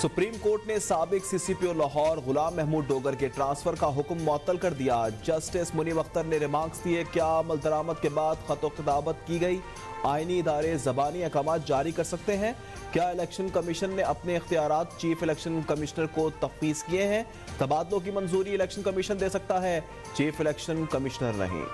Supreme court ने साबिक CCPO Lahore गुलाम महमूद डोगर के ट्रांसफर का हुक्म मुअत्तल कर दिया। जस्टिस मुनीब अख्तर ने रिमार्क्स दिए, क्या अमल दरामद के बाद खत खिताबत की गई आईनी इदारे ज़बानी अहकामात जारी कर सकते हैं? क्या इलेक्शन कमीशन ने अपने इख्तियारात चीफ इलेक्शन कमिश्नर को तफवीज़ किए हैं? तबादलों की मंजूरी इलेक्शन कमीशन दे सकता है, चीफ इलेक्शन कमिश्नर नहीं।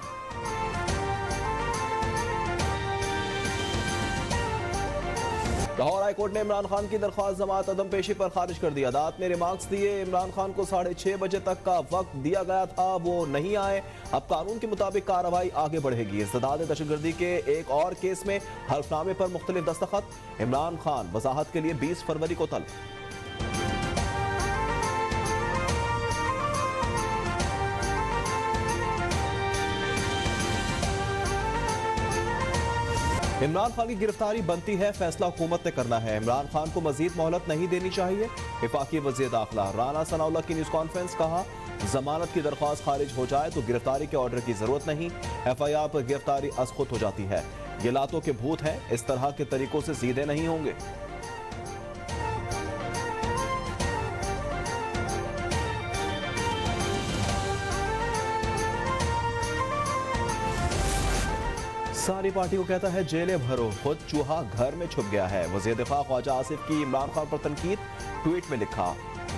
लाहौर हाईकोर्ट ने इमरान खान की दरख्वास्त जमात अदम पेशी पर खारिज कर दिया। अदालत ने रिमार्क्स दिए, इमरान खान को 6:30 बजे तक का वक्त दिया गया था, वो नहीं आए। अब कानून के मुताबिक कार्रवाई आगे बढ़ेगी। इस्तेदाद दहशतगर्दी के एक और केस में हल्फनामे पर मुख्तलिफ दस्तखत। इमरान खान वजाहत के लिए 20 फरवरी को तलब। इमरान खान की गिरफ्तारी बनती है, फैसला हुकूमत ने करना है। इमरान खान को मजीद मोहलत नहीं देनी चाहिए। वफाकी वज़ीर दाखिला राना सनाउल्लाह की न्यूज़ कॉन्फ्रेंस, कहा जमानत की दरख्वास्त खारिज हो जाए तो गिरफ्तारी के ऑर्डर की जरूरत नहीं। FIR पर गिरफ्तारी असखुद हो जाती है। ये लातों के भूत हैं, इस तरह के तरीकों से सीधे नहीं होंगे। सारी पार्टी को कहता है जेलें भरो, खुद चूहा घर में छुप गया है। वज़ीर दिफा ख्वाजा आसिफ की इमरान खान पर तनकीद, ट्वीट में लिखा,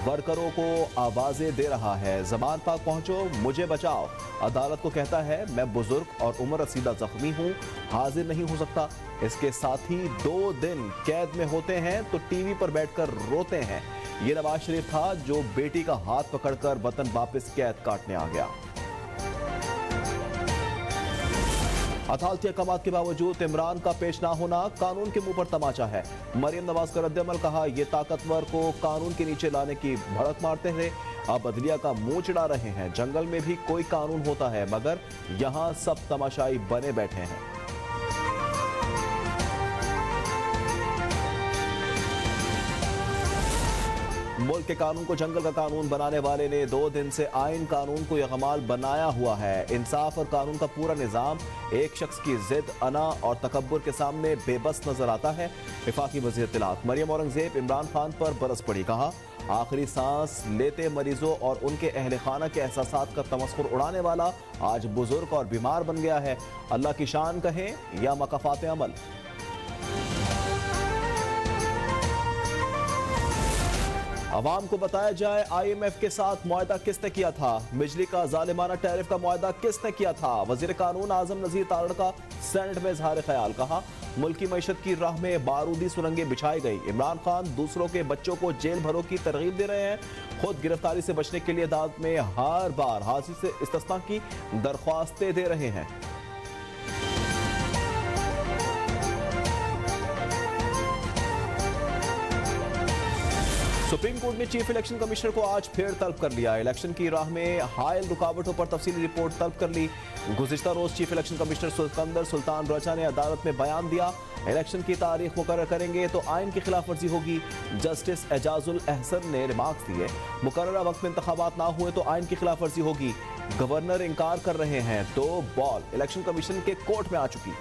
वर्करों को आवाजें दे रहा है, जमान पाक पहुंचो, मुझे बचाओ। अदालत को कहता है मैं बुजुर्ग और उम्र रसीदा जख्मी हूं, हाजिर नहीं हो सकता। इसके साथी 2 दिन कैद में होते हैं तो टीवी पर बैठकर रोते हैं। ये नवाज शरीफ था जो बेटी का हाथ पकड़कर वतन वापस कैद काटने आ गया। अदालती अहकामात के बावजूद इमरान का पेश ना होना कानून के मुंह पर तमाचा है। मरियम नवाज का रद्द-ए-अमल, कहा ये ताकतवर को कानून के नीचे लाने की भड़क मारते रहे, अब अदलिया का मुंह चिढ़ा रहे हैं। जंगल में भी कोई कानून होता है मगर यहां सब तमाशाई बने बैठे हैं। मुल्क के कानून को जंगल का कानून बनाने वाले ने 2 दिन से आइन कानून को यकमाल बनाया हुआ है। इंसाफ और कानून का पूरा निज़ाम एक शख्स की जिद, अना और तकब्बुर के सामने बेबस नजर आता है। वफाकी वज़ीर इत्तलात मरियम औरंगजेब इमरान खान पर बरस पड़ी, कहा आखिरी सांस लेते मरीजों और उनके अहले खाना के एहसासात का तमस्खुर उड़ाने वाला आज बुजुर्ग और बीमार बन गया है। अल्लाह की शान कहें या मकाफात अमल। अवाम को बताया जाए IMF के साथ मुआहदा किसने किया था, बिजली का जालिमाना टैरिफ का मुआहदा किसने किया था। वजीर कानून आजम नजीर तारड़ का सेनेट में इजहार ख्याल, कहा मुल्क की मईशत की राह में बारूदी सुरंगें बिछाई गई। इमरान खान दूसरों के बच्चों को जेल भरों की तरगीब दे रहे हैं, खुद गिरफ्तारी से बचने के लिए अदालत में हर बार हाजिर से इस्तिस्ना की दरख्वास्तें दे रहे हैं। सुप्रीम कोर्ट ने चीफ इलेक्शन कमिश्नर को आज फिर तलब कर लिया। इलेक्शन की राह में हायल रुकावटों पर तफसीली रिपोर्ट तलब कर ली। गुज़िश्ता रोज chief election commissioner Sikandar Sultan रचा ने अदालत में बयान दिया, इलेक्शन की तारीख मुकर्रर करेंगे तो आइन की खिलाफ वर्जी होगी। जस्टिस एजाजुल एहसन ने रिमार्क्स दिए, मुकर्ररा वक्त में इंतखाबात ना हुए तो आइन की खिलाफ वर्जी होगी। गवर्नर इंकार कर रहे हैं तो बॉल इलेक्शन कमीशन के कोर्ट में आ चुकी।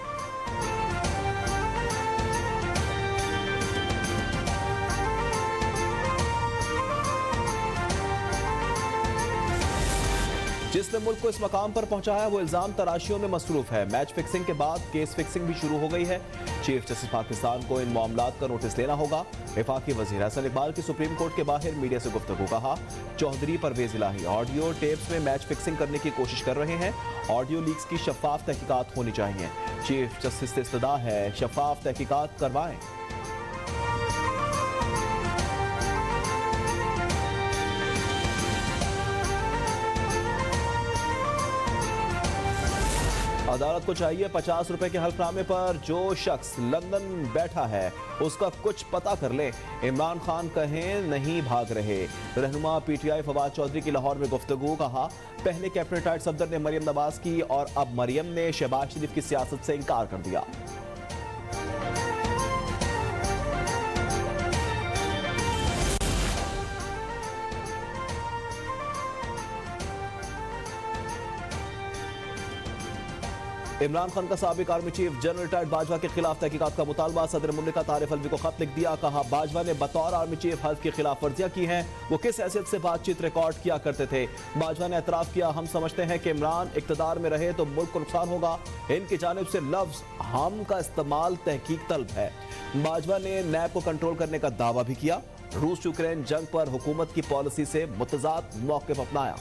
जिसने मुल्क को इस मकाम पर पहुंचाया वो इल्जाम तराशियों में मसरूफ है। मैच फिक्सिंग के बाद केस फिक्सिंग भी शुरू हो गई है। चीफ जस्टिस पाकिस्तान को इन मामलात का नोटिस लेना होगा। वफाकी वजीर हसन इकबाल की सुप्रीम कोर्ट के बाहर मीडिया से गुफ्तगू, कहा चौधरी परवेज इलाही ऑडियो टेप्स में मैच फिक्सिंग करने की कोशिश कर रहे हैं। ऑडियो लीक्स की शफाफ तहकीकात होनी चाहिए। चीफ जस्टिस से इस्तदा है शफाफ तहकीकात करवाएं। अदालत को चाहिए 50 रुपए के हल्फनामे पर जो शख्स लंदन बैठा है उसका कुछ पता कर ले। इमरान खान कहें नहीं भाग रहे। रहनुमा PTI फवाद चौधरी की लाहौर में गुफ्तगू, कहा पहले कैप्टन रिटायर्ड सफदर ने मरियम नवाज की और अब मरियम ने शहबाज शरीफ की सियासत से इनकार कर दिया। इमरान खान का साबिक army chief general retired Bajwa के खिलाफ तहकीकात का मुतालबा। सदर मुमलिकत आरिफ अलवी को खत लिख दिया। कहा बाजवा ने बतौर आर्मी चीफ हल्फ की खिलाफ वर्जियां की हैं। वो किस हैसियत से बातचीत रिकॉर्ड किया करते थे। बाजवा ने एतराफ किया, हम समझते हैं कि इमरान इक्तदार में रहे तो मुल्क को नुकसान होगा। इनकी जानिब से लफ्ज हम का इस्तेमाल तहकीक तलब है। बाजवा ने नैब को कंट्रोल करने का दावा भी किया। रूस यूक्रेन जंग पर हुकूमत की पॉलिसी से मुतजाद मौक़िफ़ अपनाया।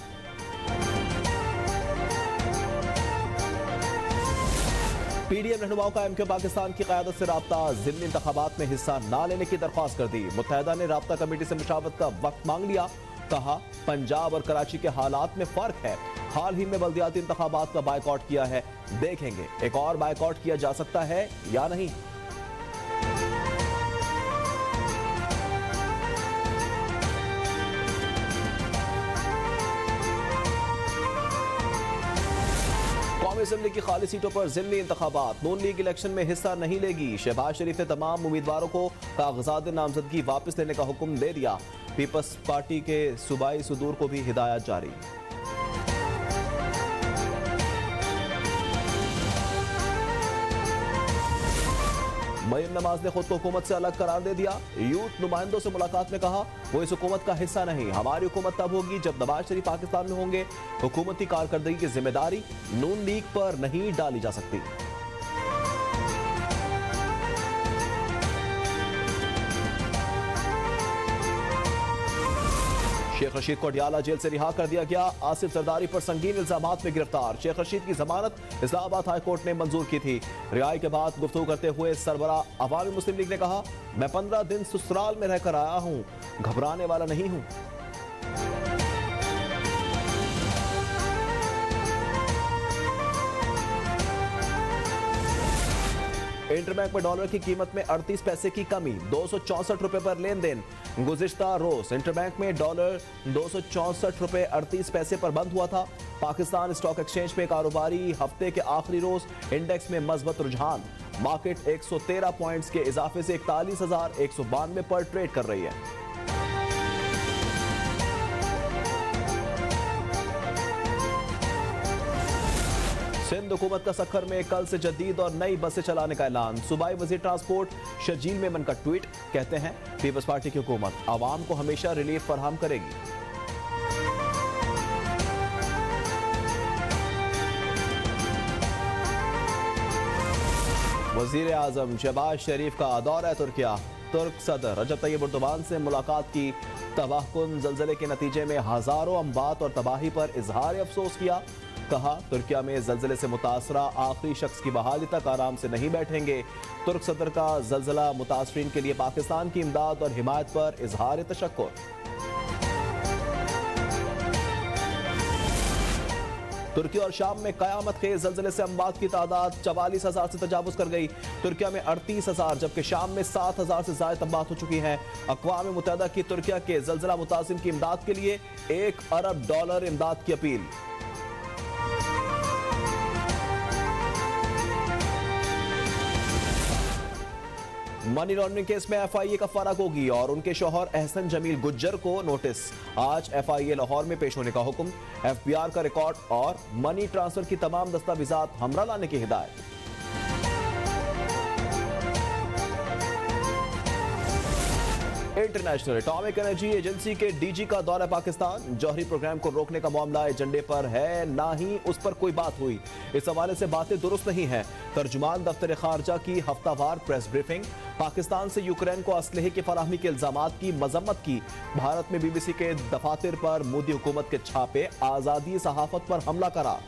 पीडीएम रहनुमाओं का एमक्यू पाकिस्तान की क़यादत से राब्ता। ज़िमनी इंतखाबात में हिस्सा न लेने की दरख्वास्त कर दी। मुत्तहिदा ने राब्ता कमेटी से मुशावरत का वक्त मांग लिया। कहा पंजाब और कराची के हालात में फर्क है। हाल ही में बल्दियाती इंतखाबात का बायकॉट किया है, देखेंगे एक और बायकॉट किया जा सकता है या नहीं। कौमी असेंबली की खाली सीटों पर ज़िमनी इंतखाबात। नून लीग इलेक्शन में हिस्सा नहीं लेगी। शहबाज शरीफ ने तमाम उम्मीदवारों को कागजात नामजदगी वापस लेने का हुक्म दे दिया। पीपल्स पार्टी के सूबाई सदूर को भी हिदायत जारी। मरीम नवाज ने खुद को हुकूमत से अलग करार दे दिया। यूथ नुमाइंदों से मुलाकात में कहा वो इस हुकूमत का हिस्सा नहीं। हमारी हुकूमत तब होगी जब नवाज शरीफ पाकिस्तान में होंगे। हुकूमती कारकर्दगी की जिम्मेदारी नून लीग पर नहीं डाली जा सकती। शेख रशीद को अडियाला जेल से रिहा कर दिया गया। आसिफ जरदारी पर संगीन इल्जामात में गिरफ्तार। शेख रशीद की जमानत इस्लामाबाद हाई कोर्ट ने मंजूर की थी। रिहाई के बाद गुफ्तगू करते हुए सरबराह अवामी मुस्लिम लीग ने कहा मैं 15 दिन ससुराल में रहकर आया हूं, घबराने वाला नहीं हूं। इंटरबैंक में डॉलर की कीमत में 38 पैसे की कमी, 264 रुपए पर लेन देन। गुज़िश्ता रोज इंटरबैंक में डॉलर 264 रुपए 38 पैसे पर बंद हुआ था। पाकिस्तान स्टॉक एक्सचेंज में कारोबारी हफ्ते के आखिरी रोज इंडेक्स में मजबूत रुझान। मार्केट 113 पॉइंट्स के इजाफे से 41,192 पर ट्रेड कर रही है। सिंध हुकूमत का सखर में कल से जदीद और नई बसें चलाने का ऐलान। सूबाई वजीर ट्रांसपोर्ट शजील मेमन का ट्वीट, कहते हैं पीपल्स पार्टी की हुकूमत आवाम को हमेशा रिलीफ फराहम करेगी। वजीर आजम शहबाज शरीफ का दौरा तुर्किया। तुर्क सदर रजब तैयब एर्दोगान से मुलाकात की। तबाहकुन ज़लज़ले के नतीजे में हजारों अमवात और तबाही पर इजहार अफसोस किया। कहा तुर्किया में ज़लज़ले से मुतासरा आखिरी शख्स की बहाली तक आराम से नहीं बैठेंगे। तुर्क सदर का ज़लज़ला मुतासरीन के लिए पाकिस्तान की इमदाद और हिमायत पर इजहार तशक्कुर। तुर्की और शाम में कयामत के ज़लज़ले से अमवात की तादाद 44,000 से तजावुज़ कर गई। तुर्किया में 38,000 जबकि शाम में 7,000 से ज़ायद अमवात हो चुकी हैं। अक़वाम मुत्तहिदा की तुर्किया के ज़लज़ला मुतासिर की इमदाद के लिए $1 अरब इमदाद की अपील। मनी लॉन्ड्रिंग केस में एफआईए का फराग होगी और उनके शौहर एहसन जमील गुज्जर को नोटिस। आज एफआईए लाहौर में पेश होने का हुक्म। एफबीआर का रिकॉर्ड और मनी ट्रांसफर की तमाम दस्तावेजात हमरा लाने की हिदायत। इंटरनेशनल एटॉमिक एनर्जी एजेंसी के डीजी का दौरा पाकिस्तान। जौहरी प्रोग्राम को रोकने का मामला एजेंडे पर है, ना ही उस पर कोई बात हुई। इस हवाले से बातें दुरुस्त नहीं है। तर्जुमान दफ्तर खारजा की हफ्तावार प्रेस ब्रीफिंग। पाकिस्तान से यूक्रेन को असलहे की फराहमी के इल्जामात की मजम्मत की। भारत में बीबीसी के दफातर पर मोदी हुकूमत के छापे। आजादी सहाफत पर हमला करा।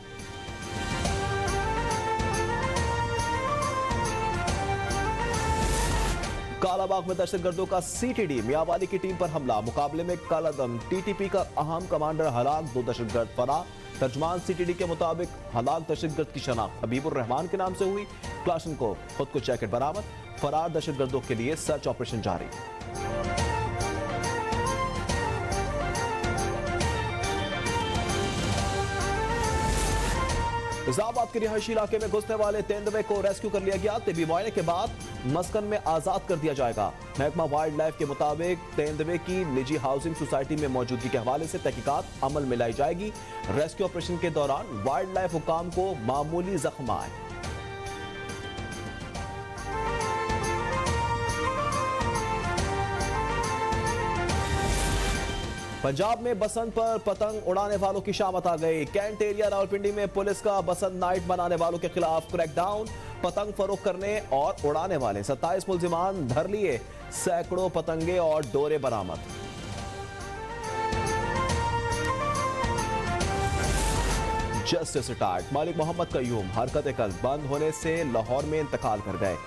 कालाबाग में दहशतगर्दों का सीटीडी मियांवाली की टीम पर हमला। मुकाबले में कलअदम टीटीपी का अहम कमांडर हलाक, 2 दहशतगर्द फरार। तर्जमान सीटीडी के मुताबिक हलाक दहशतगर्द की शनाख्त हबीबुर रहमान के नाम से हुई। क्लाशनकोव खुद को जैकेट बरामद। फरार दहशतगर्दों के लिए सर्च ऑपरेशन जारी। इस्लामाबाद के रिहायशी इलाके में घुसने वाले तेंदुए को रेस्क्यू कर लिया गया। तिबी मुआयने के बाद मस्कन में आजाद कर दिया जाएगा। महकमा वाइल्ड लाइफ के मुताबिक तेंदुए की निजी हाउसिंग सोसाइटी में मौजूदगी के हवाले से तहकीकात अमल में लाई जाएगी। रेस्क्यू ऑपरेशन के दौरान वाइल्ड लाइफ हुकाम को मामूली जख्म आए। पंजाब में बसंत पर पतंग उड़ाने वालों की शामत आ गई। कैंट एरिया रावलपिंडी में पुलिस का बसंत नाइट मनाने वालों के खिलाफ क्रैकडाउन। पतंग फरोख्त करने और उड़ाने वाले 27 मुलजिमान धर लिए। सैकड़ों पतंगे और डोरे बरामद। जस्टिस रिटायर्ड मालिक मोहम्मद कयूम हरकत कल बंद होने से लाहौर में इंतकाल कर गए।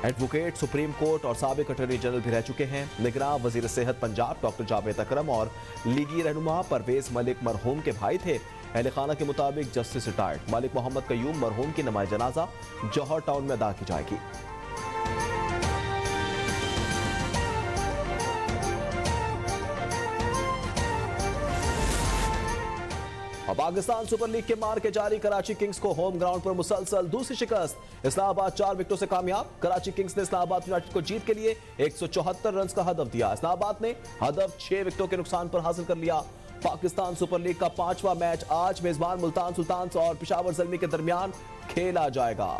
एडवोकेट सुप्रीम कोर्ट और साबिक अटॉर्नी जनरल भी रह चुके हैं। निगरान वजीर सेहत पंजाब डॉक्टर जावेद अकरम और लीगी रहनुमा परवेज मलिक मरहूम के भाई थे। अहले खाना के मुताबिक जस्टिस रिटायर्ड मालिक मोहम्मद कयूम मरहूम की नमाज जनाजा जौहर टाउन में अदा की जाएगी। पाकिस्तान सुपर लीग के मार के जारी कराची किंग्स को होम ग्राउंड पर मुसलसल दूसरी शिकस्त। इस्लामाबाद 4 विकेटों से कामयाब। कराची किंग्स ने इस्लामाबाद यूनाइटेड को जीत के लिए 174 रन का हदफ दिया। इस्लामाबाद ने हदफ 6 विकेटों के नुकसान पर हासिल कर लिया। पाकिस्तान सुपर लीग का 5वां मैच आज मेजबान मुल्तान सुल्तान्स और पेशावर ज़ल्मी के दरमियान खेला जाएगा।